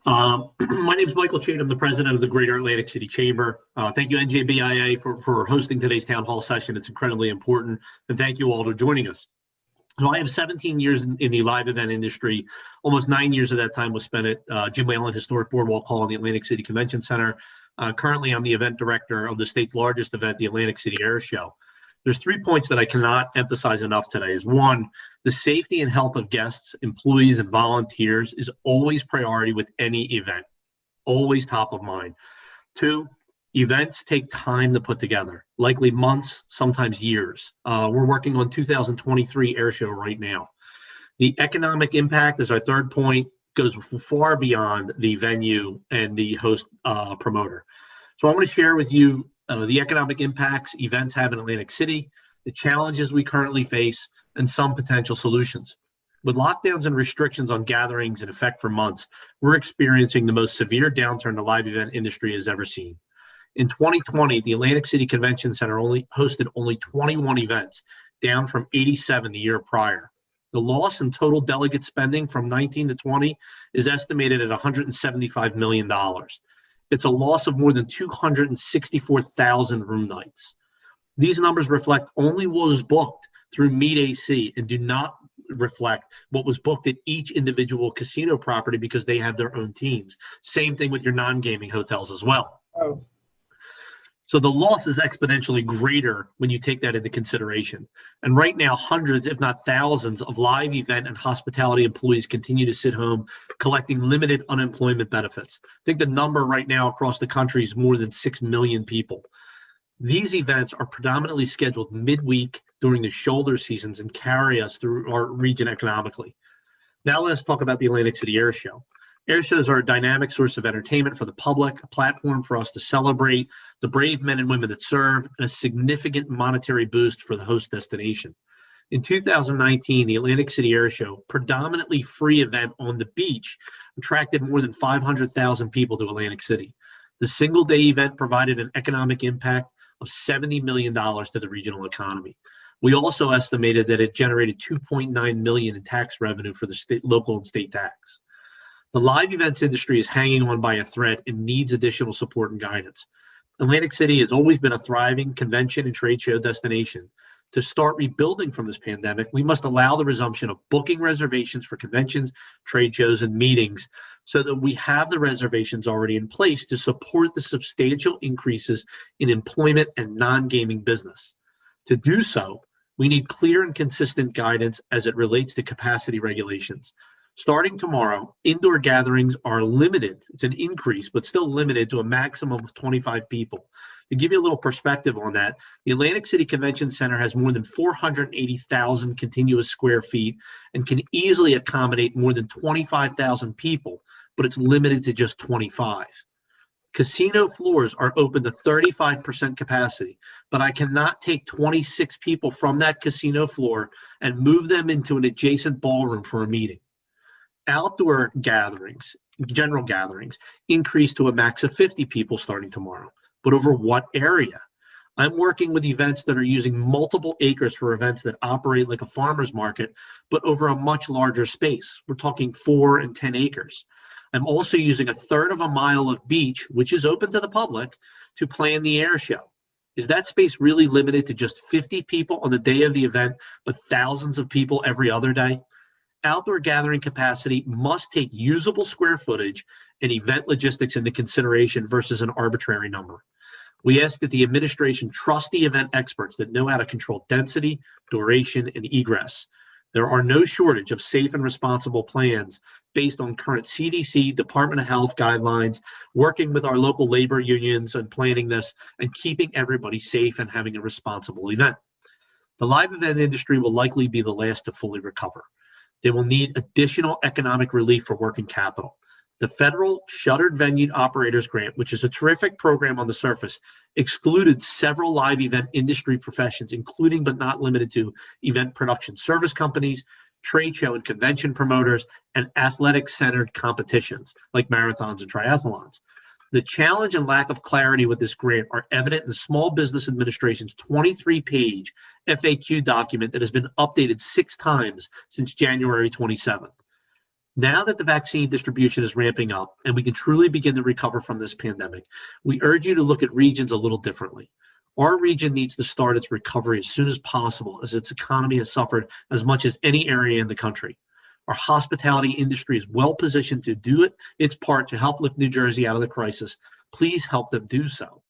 My name is Michael Chait. I'm the president of the Greater Atlantic City Chamber. Thank you, NJBC, for hosting today's town hall session. It's incredibly important. And thank you all for joining us. So I have 17 years in the live event industry. Almost 9 years of that time was spent at Jim Whalen Historic Boardwalk Hall in the Atlantic City Convention Center. Currently, I'm the event director of the state's largest event, the Atlantic City Air Show. There's 3 points that I cannot emphasize enough today. Is one, the safety and health of guests, employees, and volunteers is always priority with any event, always top of mind. 2, events take time to put together, likely months, sometimes years. We're working on 2023 Air Show right now. The economic impact, as our 3rd point, goes far beyond the venue and the host promoter. So I want to share with you the economic impacts events have in Atlantic City, the challenges we currently face, and some potential solutions. With lockdowns and restrictions on gatherings in effect for months, we're experiencing the most severe downturn the live event industry has ever seen. In 2020, the Atlantic City Convention Center hosted only 21 events, down from 87 the year prior. The loss in total delegate spending from 19 to 20 is estimated at $175 million. It's a loss of more than 264,000 room nights. These numbers reflect only what was booked through Meet AC and do not reflect what was booked at each individual casino property because they have their own teams. Same thing with your non-gaming hotels as well. Oh. So the loss is exponentially greater when you take that into consideration. And right now, hundreds, if not thousands, of live event and hospitality employees continue to sit home collecting limited unemployment benefits. I think the number right now across the country is more than 6 million people. These events are predominantly scheduled midweek during the shoulder seasons and carry us through our region economically. Now let's talk about the Atlantic City Air Show. Air shows are a dynamic source of entertainment for the public, a platform for us to celebrate the brave men and women that serve, and a significant monetary boost for the host destination. In 2019, the Atlantic City Air Show, predominantly free event on the beach, attracted more than 500,000 people to Atlantic City. The single-day event provided an economic impact of $70 million to the regional economy. We also estimated that it generated $2.9 million in tax revenue for the state, local and state tax. The live events industry is hanging on by a thread and needs additional support and guidance. Atlantic City has always been a thriving convention and trade show destination. To start rebuilding from this pandemic, we must allow the resumption of booking reservations for conventions, trade shows, and meetings so that we have the reservations already in place to support the substantial increases in employment and non-gaming business. To do so, we need clear and consistent guidance as it relates to capacity regulations. Starting tomorrow, indoor gatherings are limited. It's an increase, but still limited to a maximum of 25 people. To give you a little perspective on that, the Atlantic City Convention Center has more than 480,000 continuous square feet and can easily accommodate more than 25,000 people, but it's limited to just 25. Casino floors are open to 35% capacity, but I cannot take 26 people from that casino floor and move them into an adjacent ballroom for a meeting. Outdoor gatherings, general gatherings, increase to a max of 50 people starting tomorrow. But over what area? I'm working with events that are using multiple acres for events that operate like a farmer's market, but over a much larger space. We're talking 4 and 10 acres. I'm also using 1/3 of a mile of beach, which is open to the public, to plan the air show. Is that space really limited to just 50 people on the day of the event, but thousands of people every other day? Outdoor gathering capacity must take usable square footage and event logistics into consideration versus an arbitrary number. We ask that the administration trust the event experts that know how to control density, duration, and egress. There are no shortage of safe and responsible plans based on current CDC, Department of Health guidelines, working with our local labor unions and planning this and keeping everybody safe and having a responsible event. The live event industry will likely be the last to fully recover. They will need additional economic relief for working capital. The federal Shuttered Venue Operators Grant, which is a terrific program on the surface, excluded several live event industry professions, including but not limited to event production service companies, trade show and convention promoters, and athletic-centered competitions like marathons and triathlons. The challenge and lack of clarity with this grant are evident in the Small Business Administration's 23-page FAQ document that has been updated 6 times since January 27th. Now that the vaccine distribution is ramping up and we can truly begin to recover from this pandemic, we urge you to look at regions a little differently. Our region needs to start its recovery as soon as possible, as its economy has suffered as much as any area in the country. Our hospitality industry is well positioned to do its part to help lift New Jersey out of the crisis. Please help them do so.